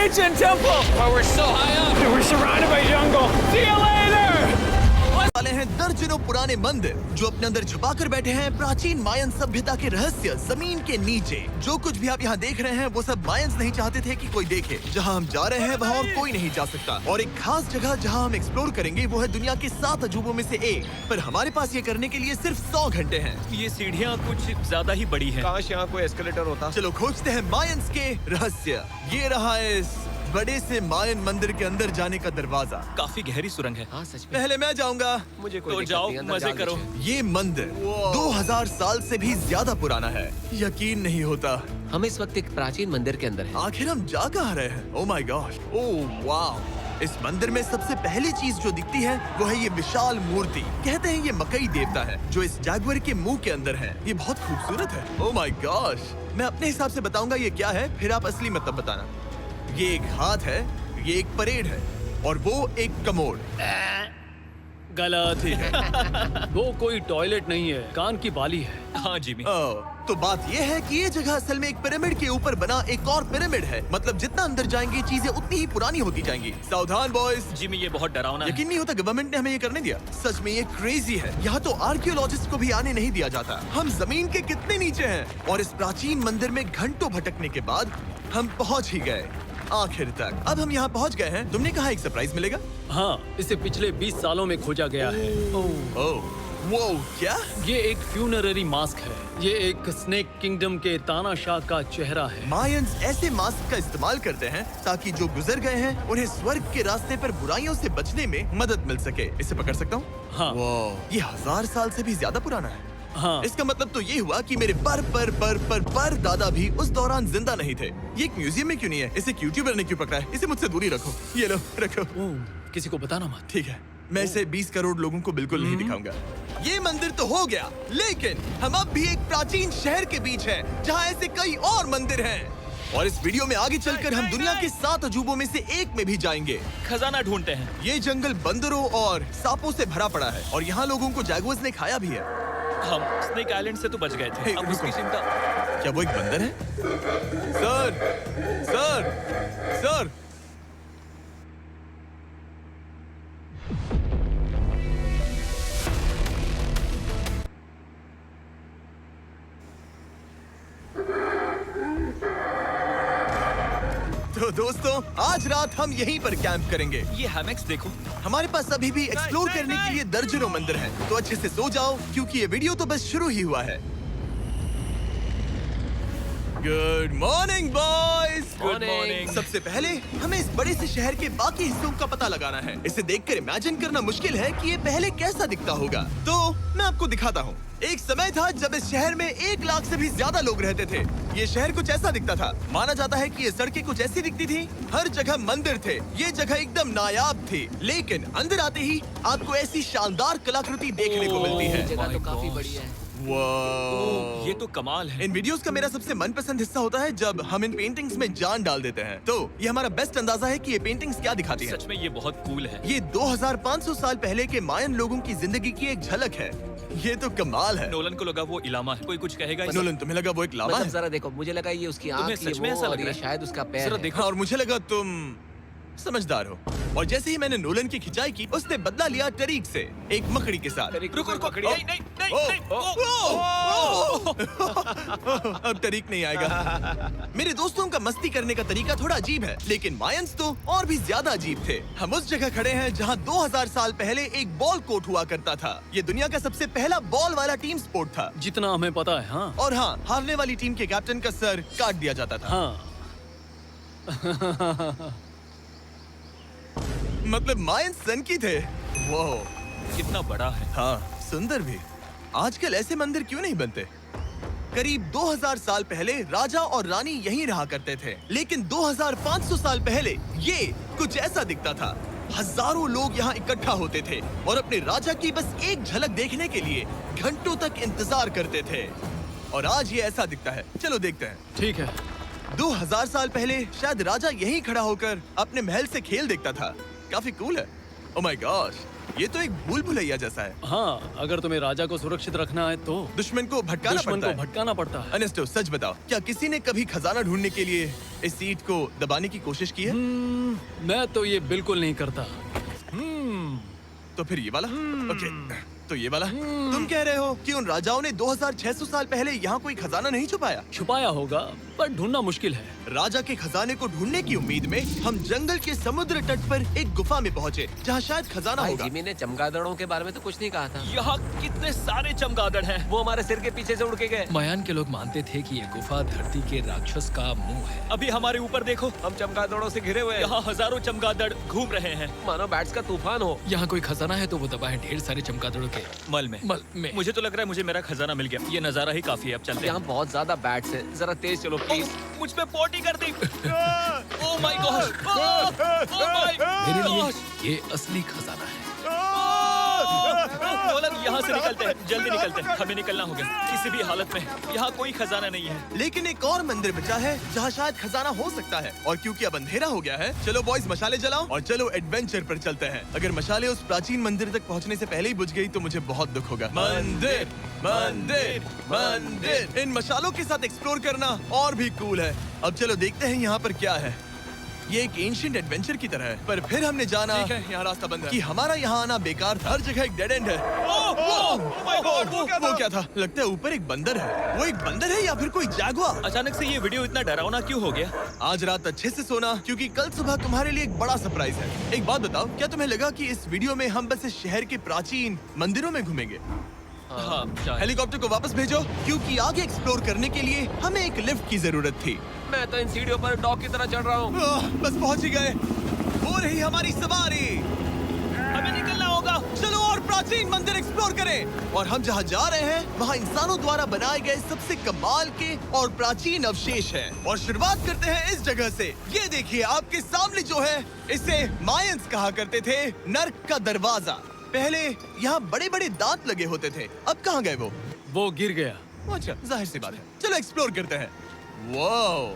ancient temple. Oh, we're so high up. We're surrounded by jungle. See you later. वाले हैं दर्जनों पुराने मंदिर जो अपने अंदर छुपा कर बैठे हैं प्राचीन मायन सभ्यता के रहस्य जमीन के नीचे। जो कुछ भी आप यहाँ देख रहे हैं वो सब मायंस नहीं चाहते थे कि कोई देखे। जहाँ हम जा रहे हैं वहाँ और कोई नहीं जा सकता, और एक खास जगह जहाँ हम एक्सप्लोर करेंगे वो है दुनिया के 7 अजूबों में से एक। पर हमारे पास ये करने के लिए सिर्फ 100 घंटे हैं। ये सीढ़ियाँ कुछ ज्यादा ही बड़ी हैं। काश यहाँ कोई एस्केलेटर होता। चलो खोजते हैं मायंस के रहस्य। ये रहा इस बड़े से मायन मंदिर के अंदर जाने का दरवाजा। काफी गहरी सुरंग है। हाँ सच में। पहले मैं जाऊंगा। मुझे कोई तो दिक्कत जाओ, नहीं, अंदर मजे जा करो। लीजिए। ये मंदिर 2000 साल से भी ज्यादा पुराना है। यकीन नहीं होता। हम इस वक्त एक प्राचीन मंदिर के अंदर हैं। आखिर हम जा कहाँ रहे हैं? ओह माय गॉड, ओह वाव। इस मंदिर में सबसे पहली चीज जो दिखती है वो है ये विशाल मूर्ति। कहते हैं ये मकई देवता है जो इस जैगुआर के मुंह के अंदर है। ये बहुत खूबसूरत है। ओह माय गॉश, मैं अपने हिसाब से बताऊंगा ये क्या है, फिर आप असली मतलब बताना। ये एक हाथ है, ये एक परेड है, और वो एक कमोड। गलत है। वो कोई टॉयलेट नहीं है, कान की बाली है। हाँ जिमी। तो बात ये है कि ये जगह असल में एक पिरामिड के ऊपर बना एक और पिरामिड है। मतलब जितना अंदर जाएंगे चीजें उतनी ही पुरानी होती जाएंगी। सावधान बॉयज। जिमी ये बहुत डरावना है। यकीन नहीं होता गवर्नमेंट ने हमें ये करने दिया। सच में ये क्रेजी है। यहाँ तो आर्कियोलॉजिस्ट को भी आने नहीं दिया जाता। हम जमीन के कितने नीचे हैं, और इस प्राचीन मंदिर में घंटों भटकने के बाद हम पहुँच ही गए आखिर तक। अब हम यहाँ पहुँच गए हैं। तुमने कहा एक सरप्राइज मिलेगा। हाँ, इसे पिछले 20 सालों में खोजा गया है। ओह वो क्या? ये एक फ्यूनररी मास्क है। ये एक स्नेक किंगडम के तानाशाह का चेहरा है। मायंस ऐसे मास्क का इस्तेमाल करते हैं ताकि जो गुजर गए हैं उन्हें स्वर्ग के रास्ते पर बुराइयों से बचने में मदद मिल सके। इसे पकड़ सकता हूँ? हाँ। ये 1000 साल से भी ज्यादा पुराना है। हाँ। इसका मतलब तो ये हुआ कि मेरे पर दादा भी उस दौरान जिंदा नहीं थे। ये एक म्यूजियम में क्यों नहीं है? इसे यूट्यूबर ने क्यों पकड़ा है? इसे मुझसे दूरी रखो। ये लो रखो। किसी को बताना मत। ठीक है, मैं इसे 20 करोड़ लोगों को बिल्कुल नहीं दिखाऊंगा। ये मंदिर तो हो गया, लेकिन हम अब भी एक प्राचीन शहर के बीच हैं, जहाँ ऐसे कई और मंदिर हैं। और इस वीडियो में आगे चलकर हम दुनिया के 7 अजूबों में से एक में भी जाएंगे। खजाना ढूंढते हैं। ये जंगल बंदरों और सांपों से भरा पड़ा है, और यहाँ लोगों को जैगुआर्स ने खाया भी है। हम स्नेक आइलैंड से तो बच गए थे। हे, अब रुको। उसकी चिंता। क्या वो एक बंदर है? Sir, sir, sir. तो दोस्तों, आज रात हम यहीं पर कैंप करेंगे। ये हैमेक्स देखो। हमारे पास अभी भी एक्सप्लोर करने के लिए दर्जनों मंदिर हैं, तो अच्छे से सो जाओ क्योंकि ये वीडियो तो बस शुरू ही हुआ है। Good morning boys. Good morning. सबसे पहले हमें इस बड़े से शहर के बाकी हिस्सों का पता लगाना है। इसे देखकर इमेजिन करना मुश्किल है कि ये पहले कैसा दिखता होगा। तो मैं आपको दिखाता हूँ। एक समय था जब इस शहर में 1 लाख से भी ज्यादा लोग रहते थे। ये शहर कुछ ऐसा दिखता था। माना जाता है कि ये सड़कें कुछ ऐसी दिखती थी। हर जगह मंदिर थे। ये जगह एकदम नायाब थी, लेकिन अंदर आते ही आपको ऐसी शानदार कलाकृति देखने को मिलती है। जगह तो my काफी gosh। बड़ी है। वाह। ये तो कमाल है। इन वीडियोस का मेरा सबसे मनपसंद हिस्सा होता है जब हम इन पेंटिंग्स में जान डाल देते हैं। तो ये हमारा बेस्ट अंदाजा है कि ये पेंटिंग्स क्या दिखाती हैं। सच में ये बहुत कूल है। ये 2500 साल पहले के मायन लोगों की जिंदगी की एक झलक है। ये तो कमाल है। नोलन को लगा वो इलामा है। कोई कुछ कहेगा इसे? नोलन, तुम्हें लगा वो एक लावा मतलब है? जरा देखो, मुझे लगा ये उसकी तुम्हें आँख, ये सच में वो, ऐसा लग और रहा ये है? शायद उसका पैर जरा है। देखो। और मुझे लगा तुम समझदार हो। और जैसे ही मैंने नोलन की खिंचाई की, उसने बदला लिया टरीक से, एक मकड़ी के साथ। रुको रुको। पकड़ी। नहीं नहीं नहीं ओ, नहीं। अब तरीक नहीं आएगा। मेरे दोस्तों का मस्ती करने का तरीका थोड़ा अजीब है, लेकिन मायंस तो और भी ज्यादा अजीब थे। हम उस जगह खड़े हैं जहां 2000 साल पहले एक बॉल कोर्ट हुआ करता था। ये दुनिया का सबसे पहला बॉल वाला टीम स्पोर्ट था। जितना हमें पता है। हाँ। और हाँ, हारने वाली टीम के कैप्टन का सर काट दिया जाता था। हाँ। मतलब मायंस सन की थे। वो कितना बड़ा है। हाँ, सुंदर भी। आजकल ऐसे मंदिर क्यों नहीं बनते? करीब 2000 साल पहले राजा और रानी यहीं रहा करते थे, लेकिन 2500 साल पहले ये कुछ ऐसा दिखता था। हजारों लोग यहाँ इकट्ठा होते थे और अपने राजा की बस एक झलक देखने के लिए घंटों तक इंतजार करते थे। और आज ये ऐसा दिखता है। चलो देखते हैं। ठीक है। 2000 साल पहले शायद राजा यहीं खड़ा होकर अपने महल से खेल देखता था। काफी कूल है। ओह माय गॉड, ये तो एक भूल भुलैया जैसा है। हाँ, अगर तुम्हें राजा को सुरक्षित रखना है तो दुश्मन को भटकाना दुश्मन पड़ता को है। भटकाना पड़ता है। अनेस्टो, सच बताओ, क्या किसी ने कभी खजाना ढूंढने के लिए इस सीट को दबाने की कोशिश की है? मैं तो ये बिल्कुल नहीं करता। तो फिर ये वाला? ओके, तो ये वाला? तुम कह रहे हो कि उन राजाओं ने 2600 साल पहले यहाँ कोई खजाना नहीं छुपाया? छुपाया होगा, पर ढूंढना मुश्किल है। राजा के खजाने को ढूंढने की उम्मीद में हम जंगल के समुद्र तट पर एक गुफा में पहुँचे, जहाँ शायद खजाना भाई होगा। जिमी ने चमगादड़ों के बारे में तो कुछ नहीं कहा था। यहाँ कितने सारे चमगादड़ हैं। वो हमारे सिर के पीछे से उड़ के गए। मयान के लोग मानते थे कि ये गुफा धरती के राक्षस का मुंह है। अभी हमारे ऊपर देखो, हम चमगादड़ों से घिरे हुए हैं। यहाँ हजारों चमगादड़ घूम रहे हैं। मानो बैट्स का तूफान हो। यहाँ कोई खजाना है तो वो दबा है ढेर सारे चमगादड़ों के मल में। मुझे तो लग रहा है मुझे मेरा खजाना मिल गया। ये नजारा ही काफी है, अब चलते यहाँ हैं। बहुत ज्यादा बैट्स हैं। जरा तेज चलो प्लीज। मुझ पे पोटी कर दी। Oh my god, oh my मेरे लिए गॉड। ये असली खजाना है। नोलन, यहाँ से निकलते हैं, जल्दी निकलते हैं, हमें निकलना होगा किसी भी हालत में। यहाँ कोई खजाना नहीं है। लेकिन एक और मंदिर बचा है जहाँ शायद खजाना हो सकता है, और क्योंकि अब अंधेरा हो गया है, चलो बॉयज मशाले जलाओ और चलो एडवेंचर पर चलते हैं। अगर मशाले उस प्राचीन मंदिर तक पहुँचने से पहले ही बुझ गई तो मुझे बहुत दुख होगा। मंदिर, मंदिर, मंदिर। इन मशालों के साथ एक्सप्लोर करना और भी कूल है। अब चलो देखते हैं यहाँ पर क्या है। ये एक एंशिएंट एडवेंचर की तरह है, पर फिर हमने जाना ठीक है, यहाँ रास्ता बंद है। कि हमारा यहाँ आना बेकार था। हर जगह एक डेड एंड है। वो क्या था? लगता है ऊपर एक बंदर है। वो एक बंदर है या फिर कोई जैगुआर? अचानक से ये वीडियो इतना डरावना क्यों हो गया? आज रात अच्छे से सोना, क्योंकि कल सुबह तुम्हारे लिए एक बड़ा सरप्राइज है। एक बात बताओ, क्या तुम्हें लगा कि इस वीडियो में हम बस इस शहर के प्राचीन मंदिरों में घूमेंगे? हाँ, शायद। हेलीकॉप्टर को वापस भेजो, क्योंकि आगे एक्सप्लोर करने के लिए हमें एक लिफ्ट की जरूरत थी। मैं तो इन सीढ़ियों पर डॉग की तरह चढ़ रहा हूँ। बस पहुंच ही गए। हो रही हमारी सवारी। हमें निकलना होगा। चलो और प्राचीन मंदिर एक्सप्लोर करें। और हम जहाँ जा रहे हैं वहाँ इंसानों द्वारा बनाए गए सबसे कमाल के और प्राचीन अवशेष हैं। और शुरुआत करते हैं इस जगह से। ये देखिए आपके सामने जो है, इसे मायंस कहा करते थे नर्क का दरवाजा। पहले यहाँ बड़े बड़े दांत लगे होते थे, अब कहाँ गए वो गिर गया। अच्छा, जाहिर सी बात है। चलो एक्सप्लोर करते हैं। वाओ,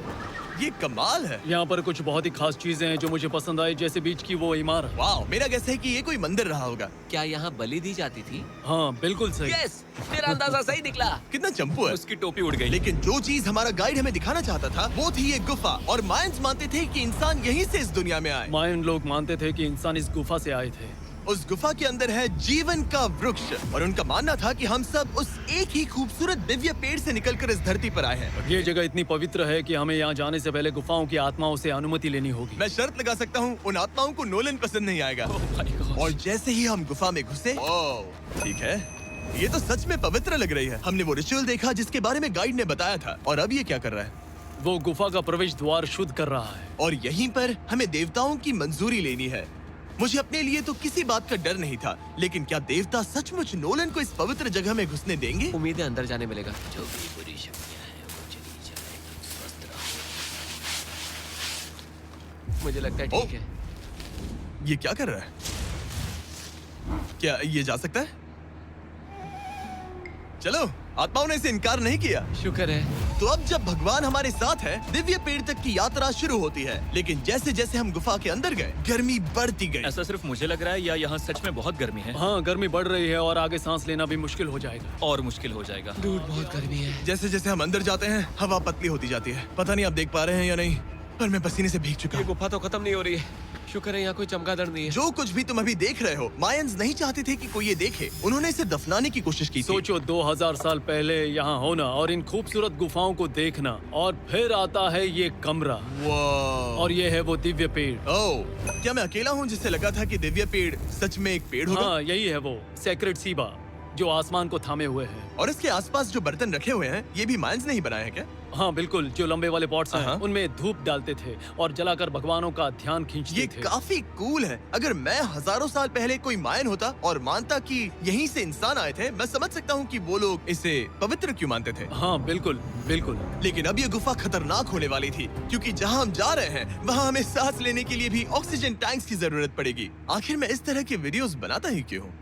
ये कमाल है। यहाँ पर कुछ बहुत ही खास चीजें हैं जो मुझे पसंद आई, जैसे बीच की वो इमारत। वाओ, मेरा गैस है कि ये कोई मंदिर रहा होगा। क्या यहाँ बलि दी जाती थी? हाँ, बिल्कुल सही। यस, मेरा अंदाजा सही निकला। कितना चंपू है। उसकी टोपी उड़ गई। लेकिन जो चीज हमारा गाइड हमें दिखाना चाहता था वो थी ये गुफा। और मायंस मानते थे कि इंसान यहीं से इस दुनिया में आए। मायन लोग मानते थे कि इंसान इस गुफा से आए थे। उस गुफा के अंदर है जीवन का वृक्ष, और उनका मानना था कि हम सब उस एक ही खूबसूरत दिव्य पेड़ से निकलकर इस धरती पर आए हैं। ये जगह इतनी पवित्र है कि हमें यहाँ जाने से पहले गुफाओं की आत्माओं से अनुमति लेनी होगी। मैं शर्त लगा सकता हूँ उन आत्माओं को नोलन पसंद नहीं आएगा। और जैसे ही हम गुफा में घुसे, ठीक है, ये तो सच में पवित्र लग रही है। हमने वो रिचुअल देखा जिसके बारे में गाइड ने बताया था। और अब ये क्या कर रहा है? वो गुफा का प्रवेश द्वार शुद्ध कर रहा है। और यहीं पर हमें देवताओं की मंजूरी लेनी है। मुझे अपने लिए तो किसी बात का डर नहीं था, लेकिन क्या देवता सचमुच नोलन को इस पवित्र जगह में घुसने देंगे? उम्मीद है अंदर जाने मिलेगा। जो भी बुरी शक्तियाँ हैं वो चली जाए, तुम स्वस्थ रहो। मुझे लगता है ठीक है। ये क्या कर रहा है? क्या ये जा सकता है? चलो, आत्माओं ने इसे इनकार नहीं किया। शुक्र है। तो अब जब भगवान हमारे साथ है, दिव्य पेड़ तक की यात्रा शुरू होती है। लेकिन जैसे जैसे हम गुफा के अंदर गए, गर्मी बढ़ती गई। ऐसा सिर्फ मुझे लग रहा है या यहाँ सच में बहुत गर्मी है? हाँ, गर्मी बढ़ रही है और आगे सांस लेना भी मुश्किल हो जाएगा। और मुश्किल हो जाएगा। दूर बहुत गर्मी है। जैसे जैसे हम अंदर जाते हैं, हवा पतली होती जाती है। पता नहीं आप देख पा रहे हैं या नहीं, पर मैं पसीने से भीग चुका ये हूँ। गुफा तो खत्म नहीं हो रही है। शुक्र है यहाँ कोई चमगादड़ नहीं है। जो कुछ भी तुम अभी देख रहे हो, मायंस नहीं चाहते थे कि कोई ये देखे। उन्होंने इसे दफनाने की कोशिश की थी। सोचो 2000 साल पहले यहाँ होना और इन खूबसूरत गुफाओं को देखना, और फिर आता है ये कमरा, वाह। और ये है वो दिव्य पेड़। ओह, क्या मैं अकेला हूँ जिससे लगा था कि दिव्य पेड़ सच में एक पेड़ होगा? हाँ, यही है वो सेक्रेड सीबा जो आसमान को थामे हुए है। और इसके आसपास जो बर्तन रखे हुए हैं, ये भी मायंस ने ही बनाए हैं क्या? हाँ बिल्कुल, जो लंबे वाले पॉट्स हैं, हाँ। उनमें धूप डालते थे और जलाकर भगवानों का ध्यान खींचते ये थे। काफी कूल है। अगर मैं हजारों साल पहले कोई मायन होता और मानता कि यहीं से इंसान आए थे, मैं समझ सकता हूँ कि वो लोग इसे पवित्र क्यों मानते थे। हाँ बिल्कुल बिल्कुल। लेकिन अब ये गुफा खतरनाक होने वाली थी, क्योंकि जहाँ हम जा रहे हैं वहाँ हमें सांस लेने के लिए भी ऑक्सीजन टैंक्स की जरूरत पड़ेगी। आखिर मैं इस तरह के वीडियोस बनाता ही क्यों हूँ?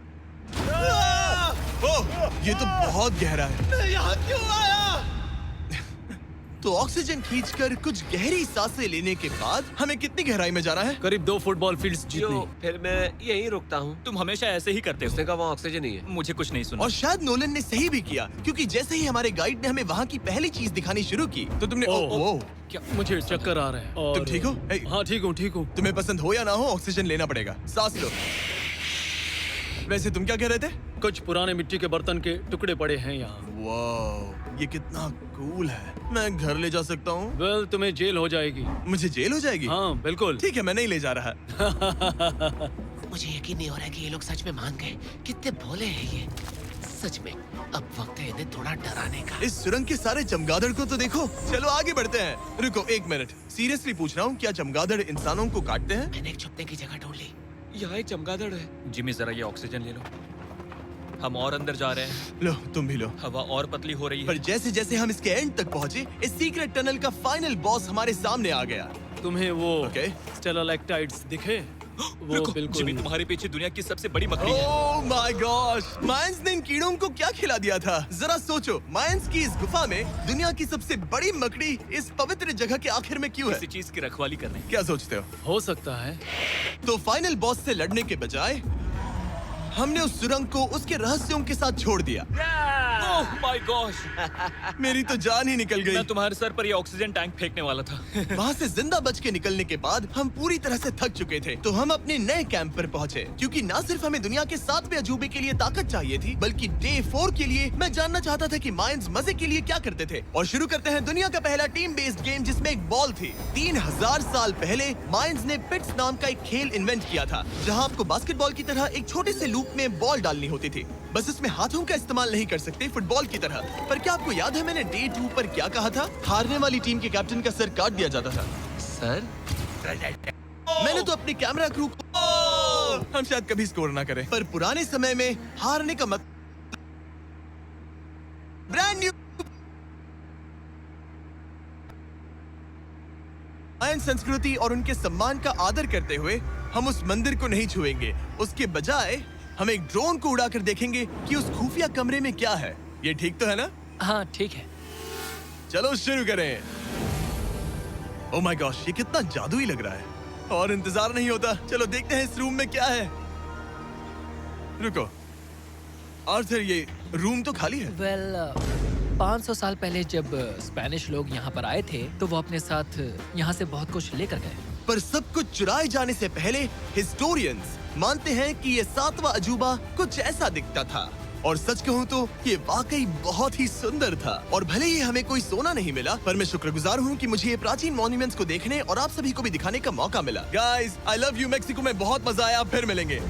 ओह, ये तो बहुत गहरा है। मैं यहाँ क्यों आया? तो ऑक्सीजन खींचकर कुछ गहरी सांसें लेने के बाद हमें कितनी गहराई में जाना है? करीब 2 फुटबॉल फील्ड्स जो जितनी। फिर मैं यहीं रुकता हूँ। तुम हमेशा ऐसे ही करते हो। उसने कहा वहाँ ऑक्सीजन नहीं है। मुझे कुछ नहीं सुना। और शायद नोलन ने सही भी किया, क्योंकि जैसे ही हमारे गाइड ने हमें वहाँ की पहली चीज दिखानी शुरू की तो तुमने ओह। क्या मुझे चक्कर आ रहे हैं। और तुम ठीक हो? ए, हाँ ठीक हूँ। तुम्हें पसंद हो या ना हो, ऑक्सीजन लेना पड़ेगा। सांस लो। वैसे तुम क्या कह रहे थे? कुछ पुराने मिट्टी के बर्तन के टुकड़े पड़े हैं यहाँ। वाह, ये कितना कूल है। मैं घर ले जा सकता हूँ? वेल तुम्हें जेल हो जाएगी। मुझे जेल हो जाएगी? हाँ बिल्कुल। ठीक है, मैं नहीं ले जा रहा। मुझे यकीन नहीं हो रहा है कि ये लोग सच में मान गए। कितने भोले हैं ये। सच में अब वक्त है इन्हें थोड़ा डराने का। इस सुरंग के सारे चमगादड़ को तो देखो। चलो आगे बढ़ते हैं। रुको 1 मिनट, सीरियसली पूछ रहा हूँ, क्या चमगादड़ इंसानों को काटते हैं? मैंने एक छुपने की जगह ढूंढ ली। यहाँ एक चमगादड़ है। जिमी जरा ये ऑक्सीजन ले लो। हम और अंदर जा रहे हैं। लो तुम भी लो। हवा और पतली हो रही पर है। जैसे जैसे हम इसके एंड तक पहुँचे, इस सीक्रेट टनल का फाइनल बॉस हमारे सामने आ गया। तुम्हें वो ओके। स्टेलालाइटाइट्स दिखे? वो रुको, बिल्कुल। जिमी तुम्हारे पीछे दुनिया की सबसे बड़ी मकड़ी है। ओह माय गॉश, मायंस ने इन कीड़ों को क्या खिला दिया था? जरा सोचो, मायंस की इस गुफा में दुनिया की सबसे बड़ी मकड़ी इस पवित्र जगह के आखिर में क्यों है? किसी चीज की रखवाली करने। क्या सोचते हो? हो सकता है। तो फाइनल बॉस से लड़ने के बजाय हमने उस सुरंग को उसके रहस्यों के साथ छोड़ दिया। ओह माय गॉश, मेरी तो जान ही निकल गई। मैं तुम्हारे सर पर ये ऑक्सीजन टैंक फेंकने वाला था। वहाँ से जिंदा बच के निकलने के बाद हम पूरी तरह से थक चुके थे, तो हम अपने नए कैंप पर पहुँचे। क्योंकि न सिर्फ हमें दुनिया के 7वें अजूबे के लिए ताकत चाहिए थी, बल्कि डे 4 के लिए मैं जानना चाहता था कि मायंस मजे के लिए क्या करते थे। और शुरू करते हैं दुनिया का पहला टीम बेस्ड गेम, जिसमें एक बॉल थी। 3000 साल पहले मायंस ने पिट्स नाम का एक खेल इन्वेंट किया था, जहाँ आपको बास्केटबॉल की तरह एक छोटे से लूप में बॉल डालनी होती थी। बस इसमें हाथों का इस्तेमाल नहीं कर सकते, फुटबॉल की तरह। पर क्या आपको याद है मैंने डे 2 पर क्या कहा था? हारने वाली टीम के कैप्टन का सर काट दिया जाता था। सर? मैंने तो अपने कैमरा क्रू को हम शायद कभी स्कोर ना करें, पर पुराने समय में हारने का मतलब ब्रांड न्यू मायन संस्कृति और उनके सम्मान का आदर करते हुए हम उस मंदिर को नहीं छुएंगे। उसके बजाय हम एक ड्रोन को उड़ाकर देखेंगे कि उस खुफिया कमरे में क्या है। ये ठीक तो है ना? हाँ ठीक है। चलो शुरू करें। ओह माय गॉश, ये कितना जादुई लग रहा है और इंतजार नहीं होता। चलो देखते हैं इस रूम में क्या है। रुको आर्थर, ये रूम तो खाली है। वेल 500 साल पहले जब स्पेनिश लोग यहाँ पर आए थे तो वो अपने साथ यहाँ से बहुत कुछ लेकर गए। पर सब कुछ चुराए जाने से पहले हिस्टोरियंस मानते हैं कि ये 7वां अजूबा कुछ ऐसा दिखता था। और सच कहूँ तो ये वाकई बहुत ही सुंदर था। और भले ही हमें कोई सोना नहीं मिला, पर मैं शुक्रगुजार हूँ कि मुझे ये प्राचीन मॉन्यूमेंट्स को देखने और आप सभी को भी दिखाने का मौका मिला। Guys, I love you Mexico में बहुत मजा आया। फिर मिलेंगे।